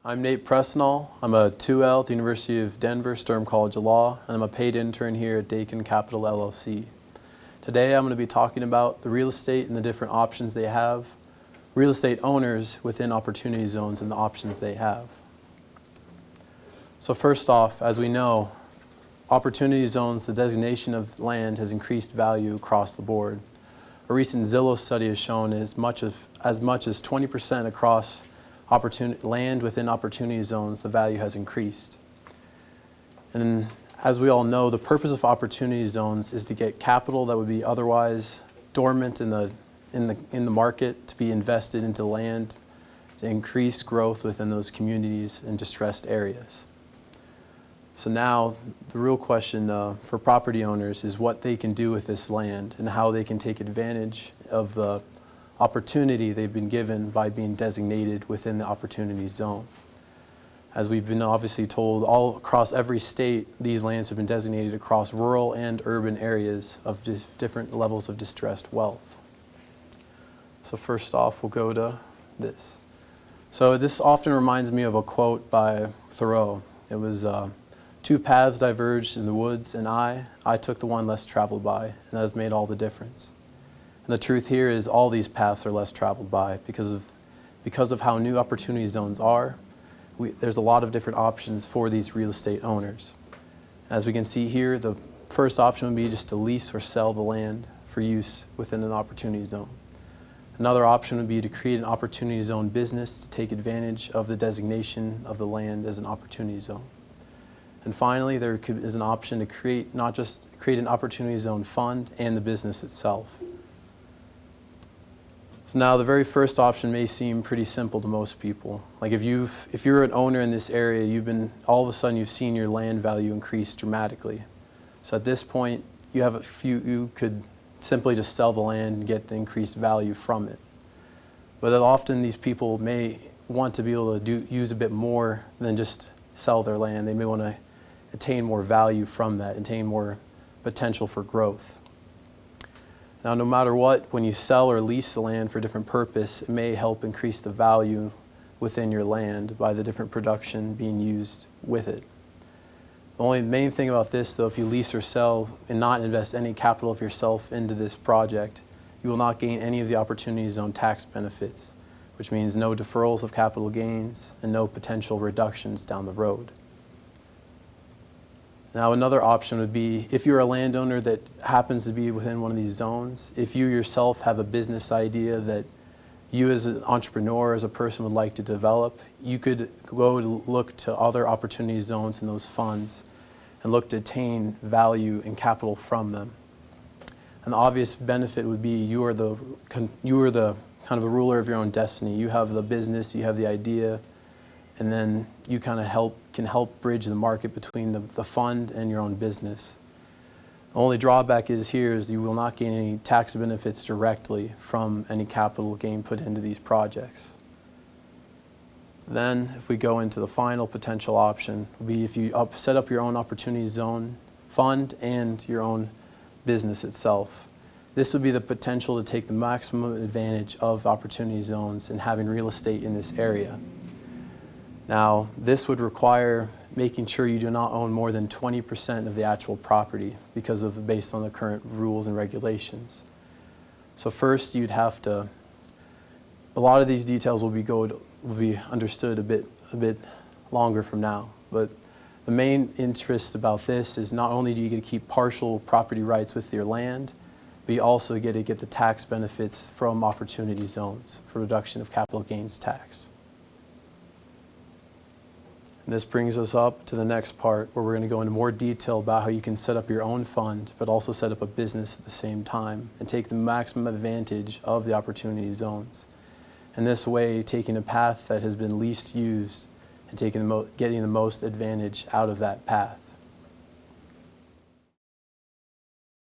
I'm Nate Pressnall. I'm a 2L at the University of Denver, Sturm College of Law, and I'm a paid intern here at Dakin Capital LLC. Today I'm going to be talking about the real estate and the different options they have, real estate owners within opportunity zones and the options they have. So first off, as we know, opportunity zones, the designation of land has increased value across the board. A recent Zillow study has shown as much as 20% across land within opportunity zones, the value has increased. And as we all know, the purpose of opportunity zones is to get capital that would be otherwise dormant in the market to be invested into land to increase growth within those communities in distressed areas. So now the real question for property owners is what they can do with this land and how they can take advantage of the opportunity they've been given by being designated within the opportunity zone. As we've been obviously told, all across every state, these lands have been designated across rural and urban areas of just different levels of distressed wealth. So first off, we'll go to this. So this often reminds me of a quote by Thoreau. It was, "Two paths diverged in the woods, and I took the one less traveled by, and that has made all the difference." And the truth here is all these paths are less traveled by because of how new opportunity zones are. There's a lot of different options for these real estate owners. As we can see here, the first option would be just to lease or sell the land for use within an opportunity zone. Another option would be to create an opportunity zone business to take advantage of the designation of the land as an opportunity zone. And finally, there is an option to create an opportunity zone fund and the business itself. So now the very first option may seem pretty simple to most people. Like if you're an owner in this area, all of a sudden you've seen your land value increase dramatically. So at this point, you could simply just sell the land and get the increased value from it. But often these people may want to be able to use a bit more than just sell their land. They may want to attain more value from that, attain more potential for growth. Now, no matter what, when you sell or lease the land for a different purpose, it may help increase the value within your land by the different production being used with it. The only main thing about this, though, if you lease or sell and not invest any capital of yourself into this project, you will not gain any of the opportunity zone tax benefits, which means no deferrals of capital gains and no potential reductions down the road. Now, another option would be if you're a landowner that happens to be within one of these zones, if you yourself have a business idea that you as an entrepreneur, as a person would like to develop, you could go to look to other opportunity zones in those funds and look to attain value and capital from them. And the obvious benefit would be you are the kind of a ruler of your own destiny. You have the business, you have the idea, and then you kind of can help bridge the market between the fund and your own business. The only drawback is you will not gain any tax benefits directly from any capital gain put into these projects. Then, if we go into the final potential option, would be if you set up your own opportunity zone fund and your own business itself. This would be the potential to take the maximum advantage of opportunity zones and having real estate in this area. Now, this would require making sure you do not own more than 20% of the actual property based on the current rules and regulations. So first, a lot of these details will be understood a bit longer from now. But the main interest about this is not only do you get to keep partial property rights with your land, but you also get to get the tax benefits from opportunity zones for reduction of capital gains tax. And this brings us up to the next part where we're going to go into more detail about how you can set up your own fund, but also set up a business at the same time and take the maximum advantage of the opportunity zones. In this way, taking a path that has been least used and getting the most advantage out of that path.